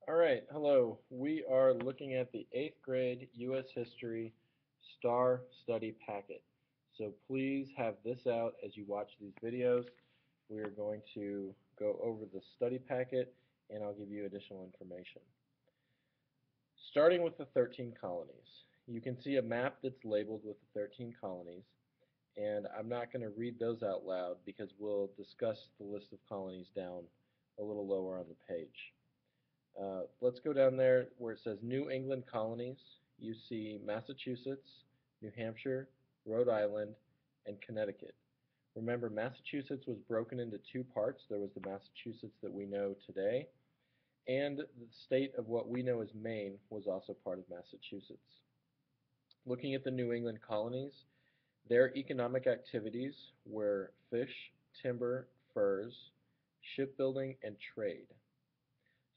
All right, hello. We are looking at the 8th grade U.S. History STAAR study packet. So please have this out as you watch these videos. We are going to go over the study packet and I'll give you additional information. Starting with the 13 colonies. You can see a map that's labeled with the 13 colonies, and I'm not going to read those out loud because we'll discuss the list of colonies down a little lower on the page. Let's go down there where it says New England colonies. You see Massachusetts, New Hampshire, Rhode Island, and Connecticut. Remember, Massachusetts was broken into two parts. There was the Massachusetts that we know today, and the state of what we know as Maine was also part of Massachusetts. Looking at the New England colonies, their economic activities were fish, timber, furs, shipbuilding, and trade.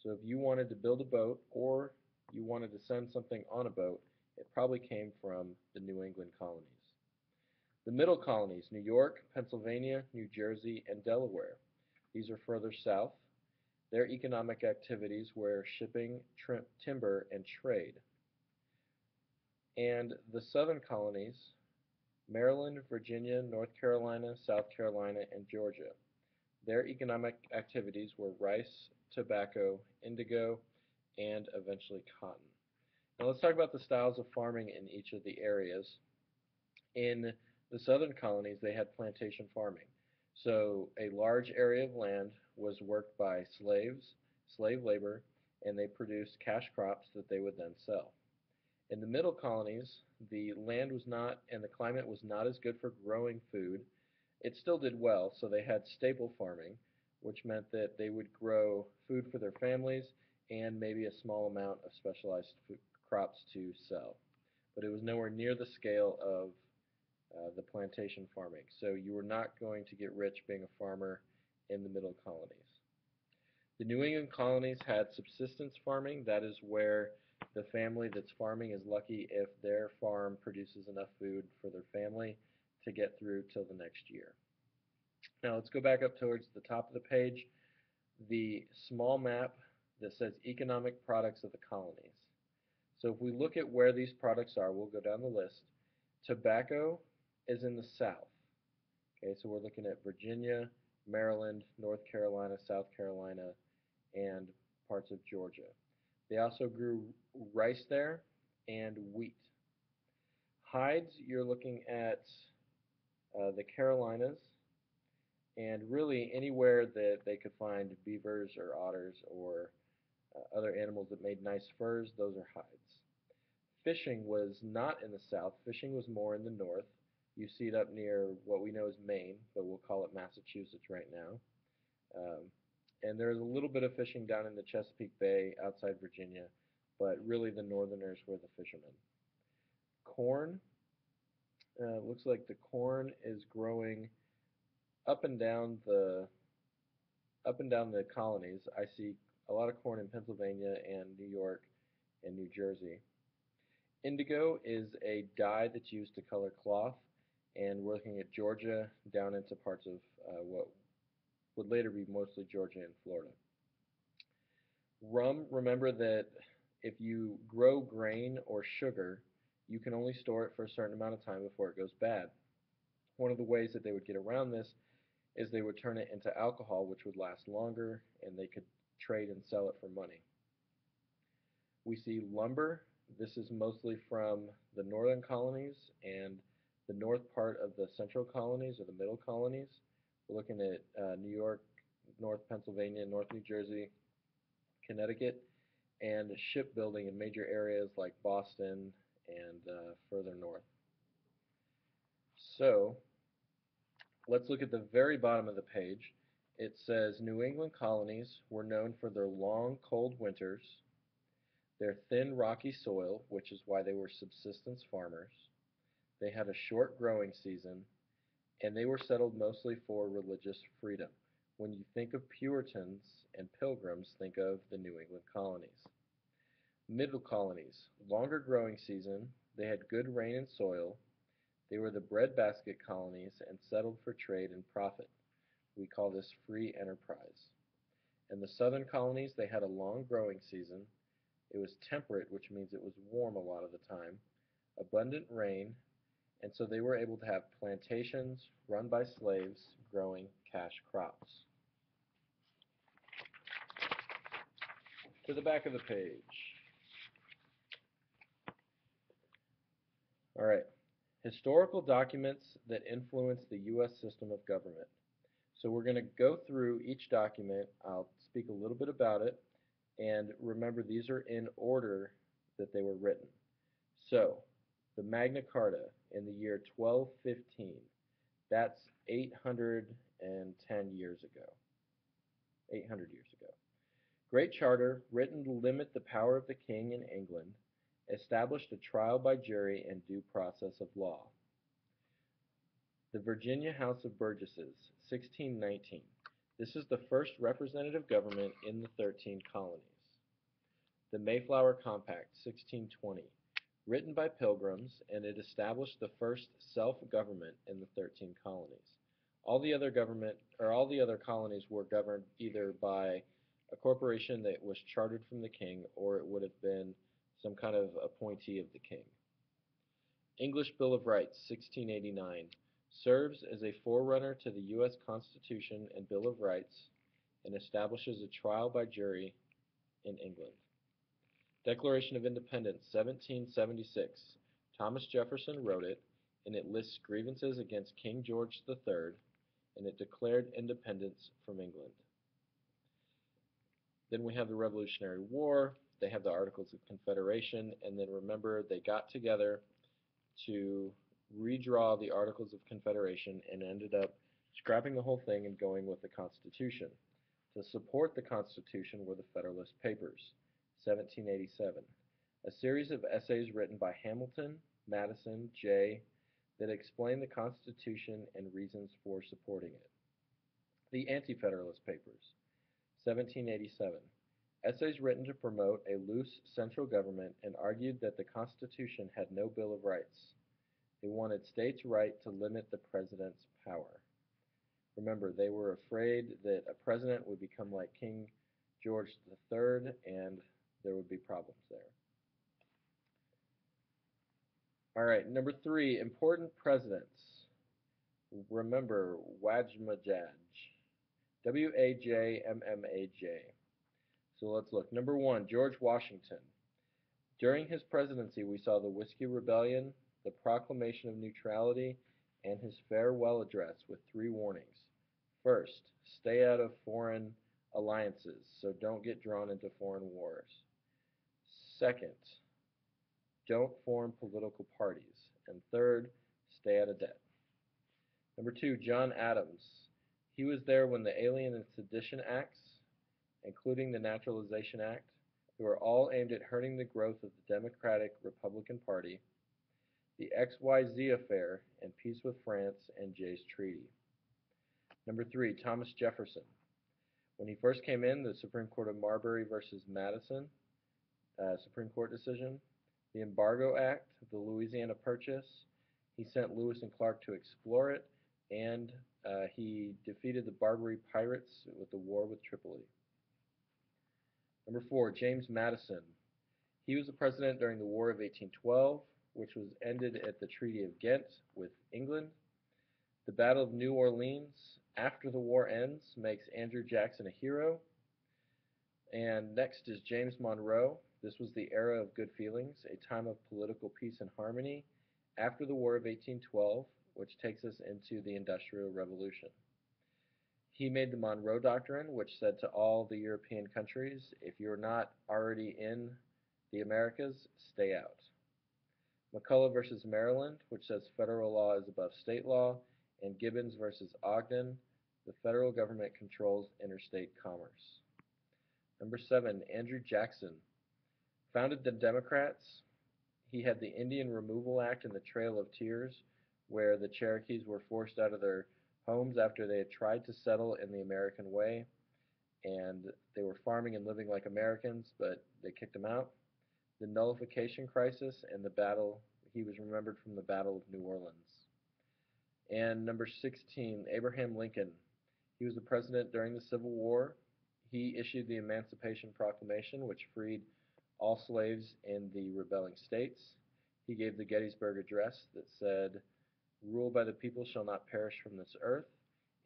So if you wanted to build a boat or you wanted to send something on a boat, it probably came from the New England colonies. The middle colonies, New York, Pennsylvania, New Jersey, and Delaware. These are further south. Their economic activities were shipping, timber, and trade. And the southern colonies, Maryland, Virginia, North Carolina, South Carolina, and Georgia. Their economic activities were rice, tobacco, indigo, and eventually cotton. Now let's talk about the styles of farming in each of the areas. In the southern colonies, they had plantation farming. So a large area of land was worked by slaves, slave labor, and they produced cash crops that they would then sell. In the middle colonies, the land was not and the climate was not as good for growing food. It still did well, so they had staple farming, which meant that they would grow food for their families and maybe a small amount of specialized crops to sell. But it was nowhere near the scale of the plantation farming. So you were not going to get rich being a farmer in the middle colonies. The New England colonies had subsistence farming. That is where the family that's farming is lucky if their farm produces enough food for their family to get through till the next year. Now let's go back up towards the top of the page. The small map that says economic products of the colonies. So if we look at where these products are, we'll go down the list. Tobacco is in the south. Okay, so we're looking at Virginia, Maryland, North Carolina, South Carolina, and parts of Georgia. They also grew rice there and wheat. Hides, you're looking at the Carolinas, and really anywhere that they could find beavers or otters or other animals that made nice furs, those are hides. Fishing was not in the south. Fishing was more in the north. You see it up near what we know as Maine, but we'll call it Massachusetts right now. Um, and there's a little bit of fishing down in the Chesapeake Bay outside Virginia, but really the northerners were the fishermen. Corn, looks like the corn is growing up and down the colonies. I see a lot of corn in Pennsylvania and New York and New Jersey. Indigo is a dye that's used to color cloth, and we're looking at Georgia down into parts of what would later be mostly Georgia and Florida. Rum, remember that if you grow grain or sugar, you can only store it for a certain amount of time before it goes bad. One of the ways that they would get around this is they would turn it into alcohol, which would last longer, and they could trade and sell it for money. We see lumber. This is mostly from the northern colonies and the north part of the central colonies or the middle colonies. We're looking at New York, North Pennsylvania, North New Jersey, Connecticut, and shipbuilding in major areas like Boston and further north. So let's look at the very bottom of the page. It says New England colonies were known for their long, cold winters, their thin, rocky soil, which is why they were subsistence farmers. They had a short growing season, and they were settled mostly for religious freedom. When you think of Puritans and Pilgrims, think of the New England colonies. Middle colonies, longer growing season, they had good rain and soil, they were the breadbasket colonies and settled for trade and profit. We call this free enterprise. In the southern colonies, they had a long growing season. It was temperate, which means it was warm a lot of the time, abundant rain, and so they were able to have plantations run by slaves growing cash crops. To the back of the page. All right. Historical documents that influence the U.S. system of government. So we're going to go through each document. I'll speak a little bit about it. And remember, these are in order that they were written. So, the Magna Carta in the year 1215, that's 810 years ago. 800 years ago. Great Charter, written to limit the power of the king in England, established a trial by jury and due process of law. The Virginia House of Burgesses, 1619. This is the first representative government in the 13 colonies. The Mayflower Compact, 1620. Written by Pilgrims, and it established the first self-government in the 13 colonies. All the other colonies were governed either by a corporation that was chartered from the king, or it would have been some kind of appointee of the king. English Bill of Rights, 1689, serves as a forerunner to the U.S. Constitution and Bill of Rights, and establishes a trial by jury in England. Declaration of Independence, 1776. Thomas Jefferson wrote it, and it lists grievances against King George III, and it declared independence from England. Then we have the Revolutionary War. They have the Articles of Confederation, and then remember, they got together to redraw the Articles of Confederation and ended up scrapping the whole thing and going with the Constitution. To support the Constitution were the Federalist Papers, 1787, a series of essays written by Hamilton, Madison, Jay, that explain the Constitution and reasons for supporting it. The Anti-Federalist Papers, 1787, essays written to promote a loose central government and argued that the Constitution had no Bill of Rights. They wanted states' right to limit the president's power. Remember, they were afraid that a president would become like King George III, and there would be problems there. All right, number 3, important presidents. Remember, Wajmajaj. W-A-J-M-M-A-J. So let's look. Number 1, George Washington. During his presidency, we saw the Whiskey Rebellion, the Proclamation of Neutrality, and his farewell address with 3 warnings. First, stay out of foreign alliances, so don't get drawn into foreign wars. Second, don't form political parties. And third, stay out of debt. Number 2, John Adams. He was there when the Alien and Sedition Acts, including the Naturalization Act, who are all aimed at hurting the growth of the Democratic Republican Party, the XYZ affair, and peace with France and Jay's Treaty. Number 3, Thomas Jefferson. When he first came in, the Supreme Court of Marbury versus Madison, Supreme Court decision, the Embargo Act, the Louisiana Purchase, he sent Lewis and Clark to explore it, and he defeated the Barbary pirates with the war with Tripoli. Number 4, James Madison. He was the president during the War of 1812, which was ended at the Treaty of Ghent with England. The Battle of New Orleans, after the war ends, makes Andrew Jackson a hero. And next is James Monroe. This was the era of good feelings, a time of political peace and harmony after the War of 1812, which takes us into the Industrial Revolution. He made the Monroe Doctrine, which said to all the European countries, if you're not already in the Americas, stay out. McCulloch versus Maryland, which says federal law is above state law, and Gibbons versus Ogden, the federal government controls interstate commerce. Number 7, Andrew Jackson founded the Democrats. He had the Indian Removal Act and the Trail of Tears, where the Cherokees were forced out of their homes after they had tried to settle in the American way, and they were farming and living like Americans, but they kicked them out. The Nullification Crisis and the battle, he was remembered from the Battle of New Orleans. And number 16, Abraham Lincoln. He was the president during the Civil War. He issued the Emancipation Proclamation, which freed all slaves in the rebelling states. He gave the Gettysburg Address that said, "Rule by the people shall not perish from this earth,"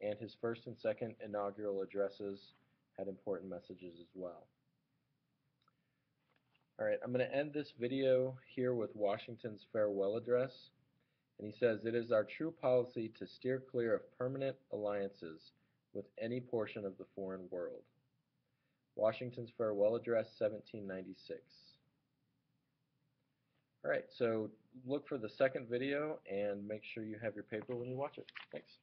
and his first and second inaugural addresses had important messages as well. Alright, I'm going to end this video here with Washington's farewell address. And he says, "It is our true policy to steer clear of permanent alliances with any portion of the foreign world." Washington's farewell address, 1796. Alright, so look for the second video and make sure you have your paper when you watch it. Thanks.